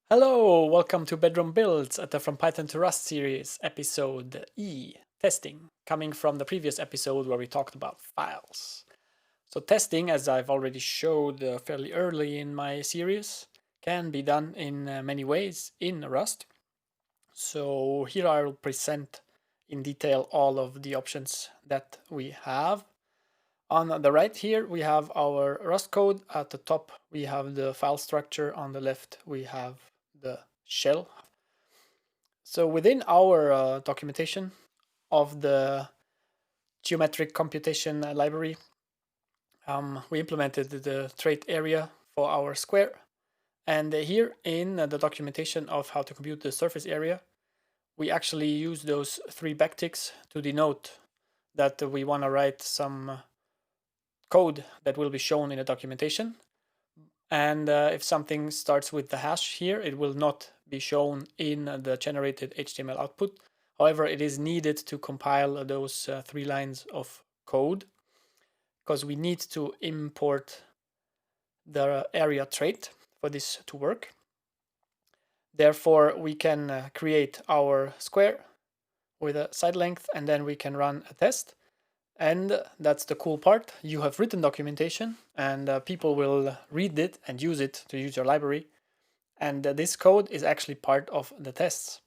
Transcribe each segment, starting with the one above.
Hello, welcome to Bedroom Builds at the From Python to Rust series, episode E, testing, coming from the previous episode where we talked about files. So testing, as I've already showed fairly early in my series, can be done in many ways in Rust. So here I will present in detail all of the options that we have. On the right here, we have our Rust code. At the top, we have the file structure. On the left, we have the shell. So within our documentation of the geometric computation library, we implemented the trait area for our square. And here in the documentation of how to compute the surface area, we actually use those three backticks to denote that we want to write some code that will be shown in the documentation. And if something starts with the hash here, it will not be shown in the generated HTML output. However, it is needed to compile those 3 lines of code because we need to import the area trait for this to work. Therefore, we can create our square with a side length, and then we can run a test. And that's the cool part. You have written documentation, and people will read it and use it to use your library. And this code is actually part of the tests.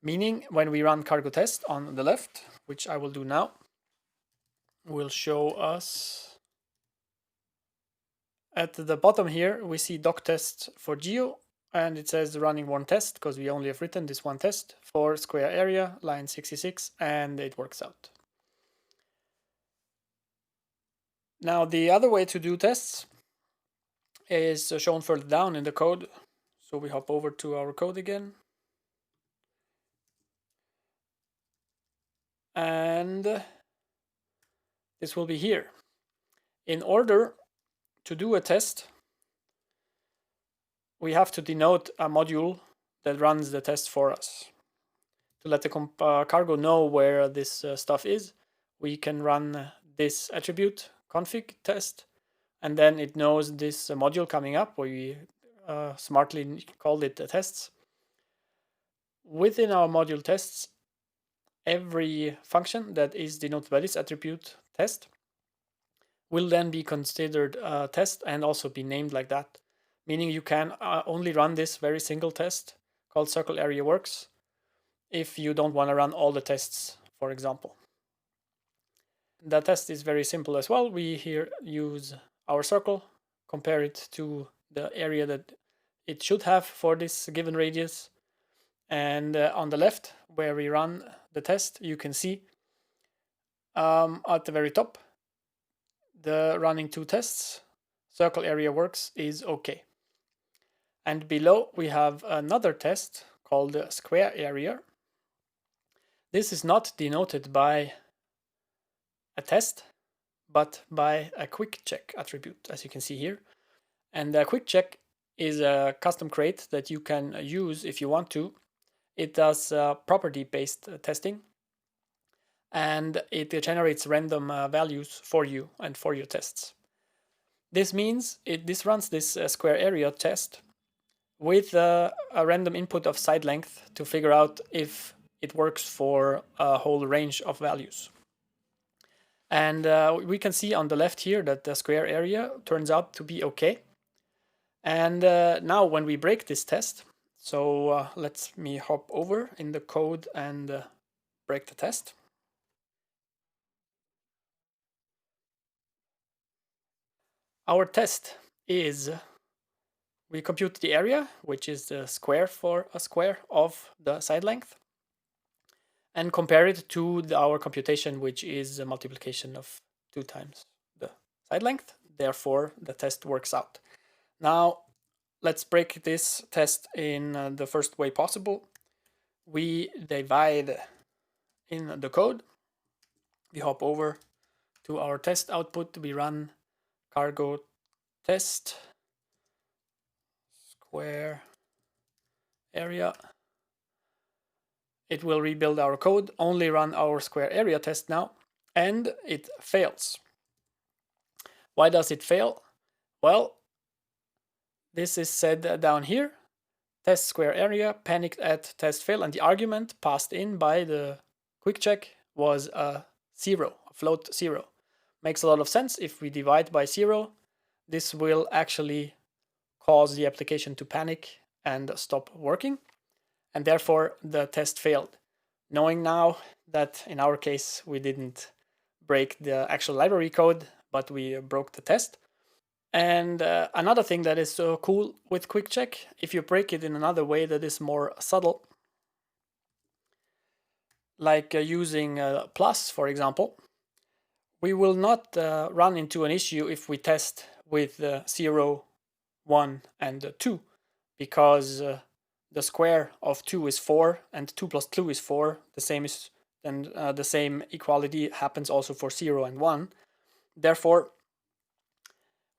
Meaning, when we run cargo test on the left, which I will do now, will show us at the bottom here, we see doc test for geo, and it says running one test because we only have written this one test for square area, line 66, and it works out. Now, the other way to do tests is shown further down in the code. So we hop over to our code again. And this will be here. In order to do a test, we have to denote a module that runs the test for us. To let the cargo know where this stuff is, we can run this attribute config test, and then it knows this module coming up. We smartly called it tests. Within our module tests, every function that is denoted by this attribute test will then be considered a test and also be named like that, meaning you can only run this very single test called circle area works if you don't want to run all the tests, for example. The test is very simple as well. We here use our circle, compare it to the area that it should have for this given radius. And on the left, where we run the test, you can see at the very top, the running 2 tests, circle area works is okay. And below, we have another test called square area. This is not denoted by a test, but by a quick check attribute, as you can see here. And the quick check is a custom crate that you can use if you want to. It does property-based testing, and it generates random values for you and for your tests. This means this runs this square area test with a random input of side length to figure out if it works for a whole range of values. And we can see on the left here that the square area turns out to be okay. And now when we break this test, so let me hop over in the code and break the test. Our test is we compute the area, which is the square for a square of the side length, and compare it to our computation, which is a multiplication of 2 times the side length. Therefore, the test works out. Now, let's break this test in the first way possible. We divide in the code. We hop over to our test output. We run cargo test square area. It will rebuild our code, only run our square area test now, and it fails. Why does it fail? Well, this is said down here. test square area panicked at test fail, and the argument passed in by the quick check was a 0, a float 0. Makes a lot of sense. If we divide by 0, this will actually cause the application to panic and stop working, and therefore the test failed. Knowing now that in our case we didn't break the actual library code, but we broke the test. And another thing that is so cool with quick check, if you break it in another way that is more subtle, like using plus, for example, we will not run into an issue if we test with 0, 1, and 2, because the square of 2 is 4, and 2 plus 2 is 4. The same is, and the same equality happens also for 0 and 1. Therefore,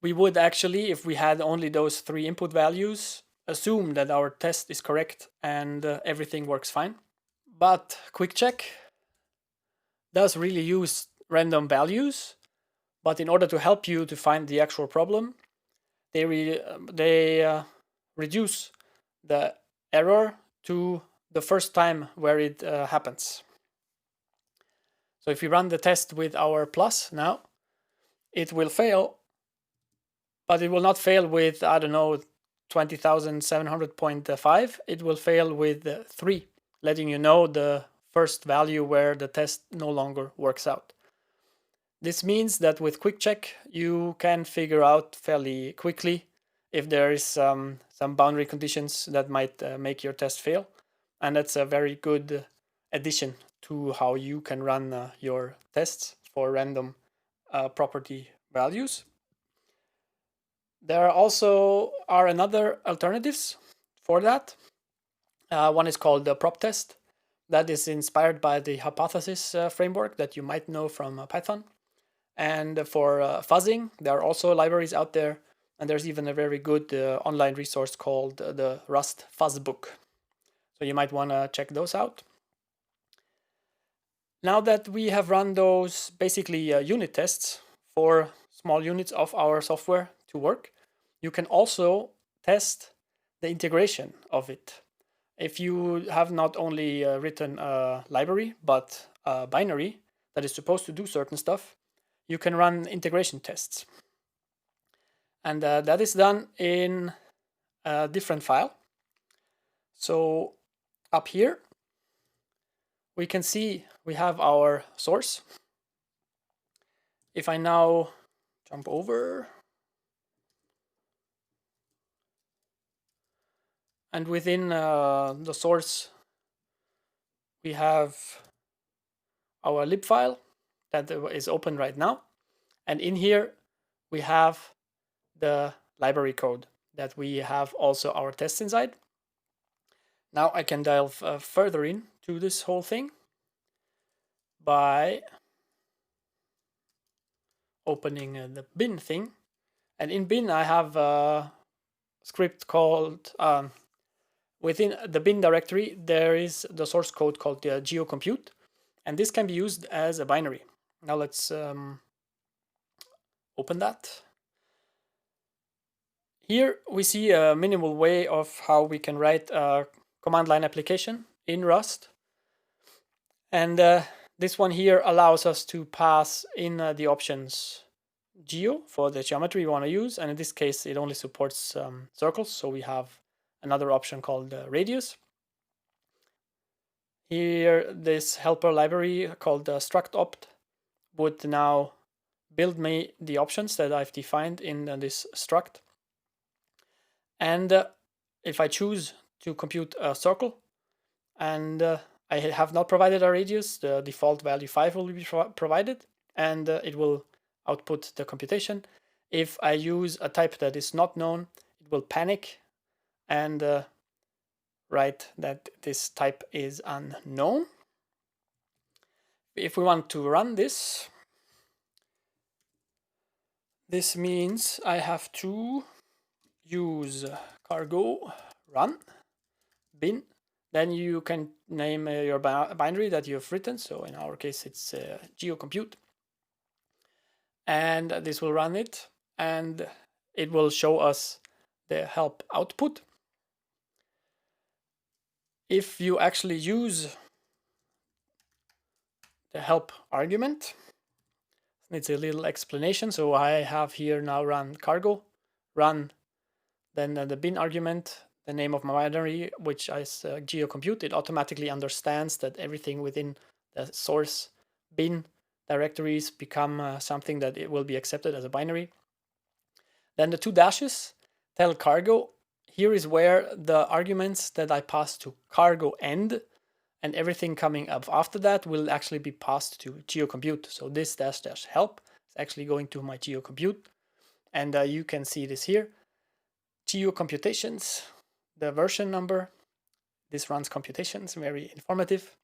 we would actually, if we had only those 3 input values, assume that our test is correct and everything works fine. But quick check does really use random values, but in order to help you to find the actual problem, they reduce the error to the first time where it happens. So if we run the test with our plus now, it will fail, but it will not fail with, I don't know, 20,700.5. It will fail with 3, letting you know the first value where the test no longer works out. This means that with quick check, you can figure out fairly quickly if there is some boundary conditions that might make your test fail. And that's a very good addition to how you can run your tests for random property values. There also are another alternatives for that. One is called the prop test. That is inspired by the hypothesis framework that you might know from Python. And for fuzzing, there are also libraries out there, and there's even a very good online resource called the Rust Fuzzbook. So you might want to check those out. Now that we have run those basically unit tests for small units of our software to work, you can also test the integration of it. If you have not only written a library, but a binary that is supposed to do certain stuff, you can run integration tests. And that is done in a different file. So up here, we can see we have our source. If I now jump over, and within the source, we have our lib file that is open right now. And in here, we have the library code that we have also our tests inside. Now I can delve further into this whole thing by opening the bin thing. And in bin, I have a script called, within the bin directory, there is the source code called the geocompute. And this can be used as a binary. Now let's open that. Here we see a minimal way of how we can write a command line application in Rust. And this one here allows us to pass in the options geo for the geometry we want to use. And in this case, it only supports circles. So we have another option called radius. Here, this helper library called struct_opt would now build me the options that I've defined in this struct. And if I choose to compute a circle, and I have not provided a radius, the default value 5 will be provided, and it will output the computation. If I use a type that is not known, it will panic and write that this type is unknown. If we want to run this, this means I have to use cargo run bin. Then you can name your binary that you've written. So in our case, it's geocompute. And this will run it, and it will show us the help output. if you actually use the help argument, it's a little explanation. So I have here now run cargo, run then the bin argument, the name of my binary, which is geocompute. It automatically understands that everything within the source bin directories become something that it will be accepted as a binary. Then the 2 dashes tell cargo, here is where the arguments that I pass to cargo end, and everything coming up after that will actually be passed to geocompute. So this dash dash help is actually going to my geocompute, and you can see this here. Geocomputations, the version number, this runs computations, very informative.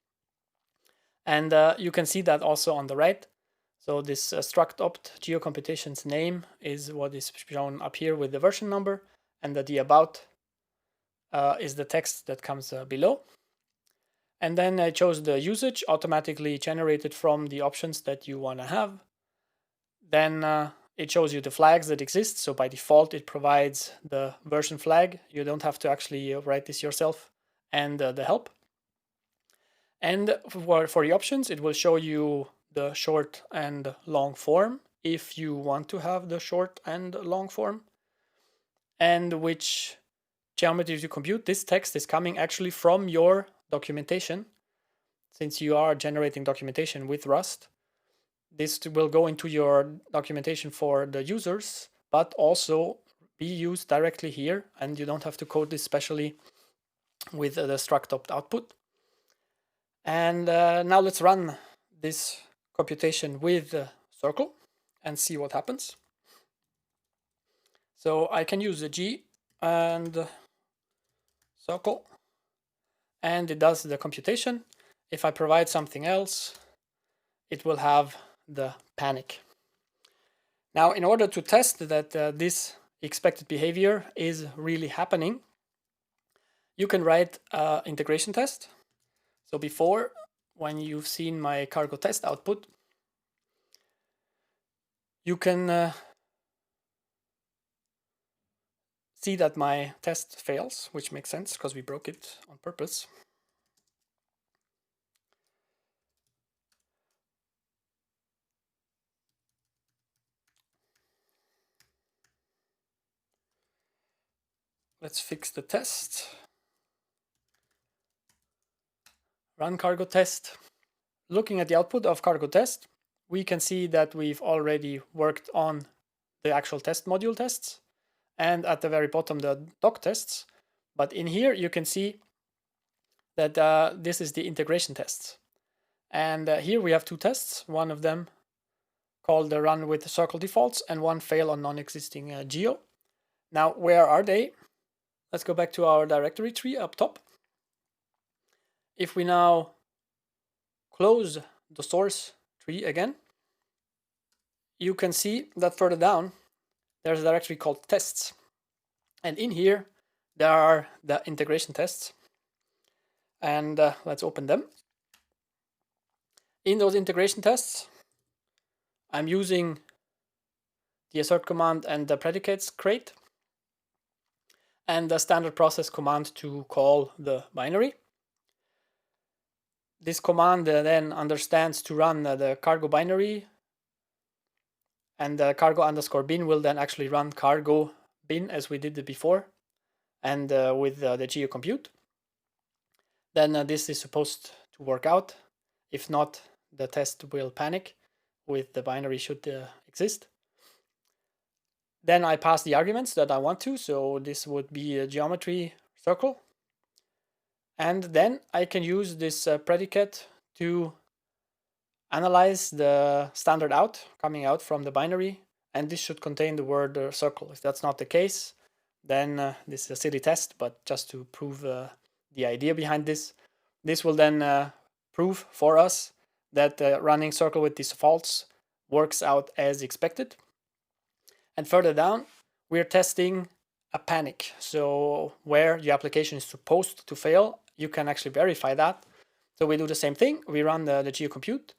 And you can see that also on the right. So this struct opt geocomputations name is what is shown up here with the version number, and the about is the text that comes below. And then I chose the usage automatically generated from the options that you want to have. Then it shows you the flags that exist. So by default, it provides the version flag. You don't have to actually write this yourself, and the help. And for the options, it will show you the short and long form if you want to have the short and long form, and which geometry to compute. This text is coming actually from your documentation. Since you are generating documentation with Rust, this will go into your documentation for the users, but also be used directly here, and you don't have to code this specially with the struct opt output. And now let's run this computation with circle and see what happens. So I can use the G and circle, and it does the computation. If I provide something else, it will have the panic. Now, in order to test that this expected behavior is really happening, you can write an integration test. So before, when you've seen my cargo test output, you can see that my test fails, which makes sense because we broke it on purpose. Let's fix the test. Run cargo test. Looking at the output of cargo test, we can see that we've already worked on the actual test module tests, and at the very bottom the doc tests. But in here you can see that this is the integration tests. And here we have 2 tests, one of them called the run with circle defaults and one fail on non-existing geo. Now, where are they? Let's go back to our directory tree up top. If we now close the source tree again, you can see that further down there's a directory called tests, and in here there are the integration tests, and let's open them. In those integration tests, I'm using the assert command and the predicates crate and the standard process command to call the binary. This command then understands to run the cargo binary, and the cargo underscore bin will then actually run cargo bin as we did it before, and with the geocompute. Then this is supposed to work out. If not, the test will panic with the binary should exist. Then I pass the arguments that I want to, so this would be a geometry circle. And then I can use this predicate to analyze the standard out coming out from the binary, and this should contain the word circle. If that's not the case, then this is a silly test, but just to prove the idea behind this, this will then prove for us that running circle with defaults works out as expected. And further down, we're testing a panic. So where the application is supposed to fail, you can actually verify that. So we do the same thing. We run the geocompute.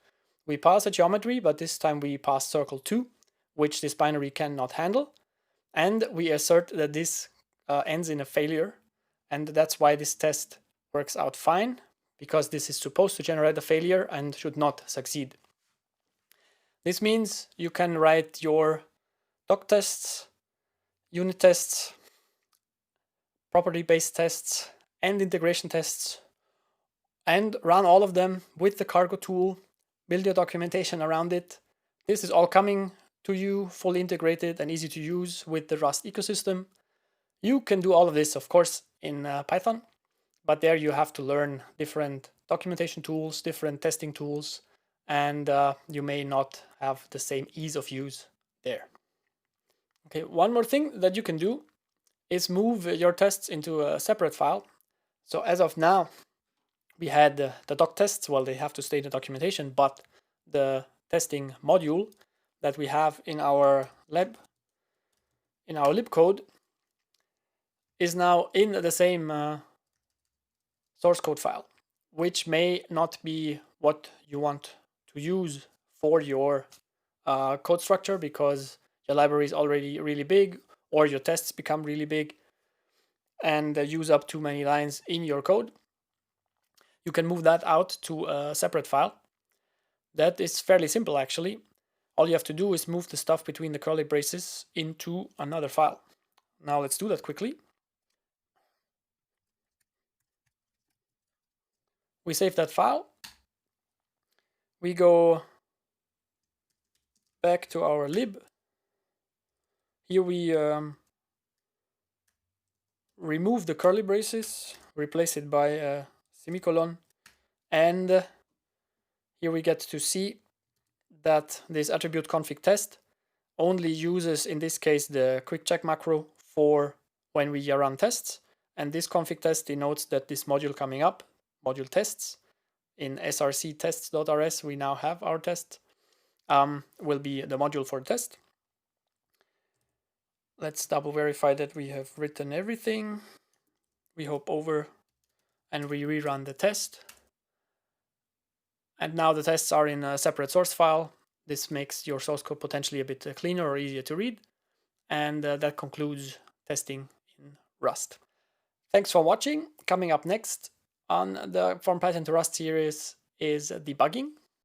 We pass a geometry, but this time we pass circle 2, which this binary cannot handle. And we assert that this ends in a failure. And that's why this test works out fine because this is supposed to generate a failure and should not succeed. This means you can write your doc tests, unit tests, property-based tests, and integration tests, and run all of them with the cargo tool, build your documentation around it. This is all coming to you fully integrated and easy to use with the Rust ecosystem. You can do all of this, of course, in Python, but there you have to learn different documentation tools, different testing tools, and you may not have the same ease of use there. Okay, one more thing that you can do is move your tests into a separate file. So as of now, we had the doc tests. Well, they have to stay in the documentation, but the testing module that we have in our lab, in our lib code, is now in the same source code file, which may not be what you want to use for your code structure because your library is already really big or your tests become really big and use up too many lines in your code. You can move that out to a separate file. That is fairly simple actually. All you have to do is move the stuff between the curly braces into another file. Now let's do that quickly. We save that file. We go back to our lib. Here we remove the curly braces, replace it by a semicolon, and here we get to see that this attribute config test only uses, in this case, the quick check macro for when we run tests, and this config test denotes that this module coming up, module tests, in src tests.rs we now have our test, will be the module for the test. Let's double verify that we have written everything. We hop over and we rerun the test. And now the tests are in a separate source file. This makes your source code potentially a bit cleaner or easier to read. And that concludes testing in Rust. Thanks for watching. Coming up next on the From Python to Rust series is debugging.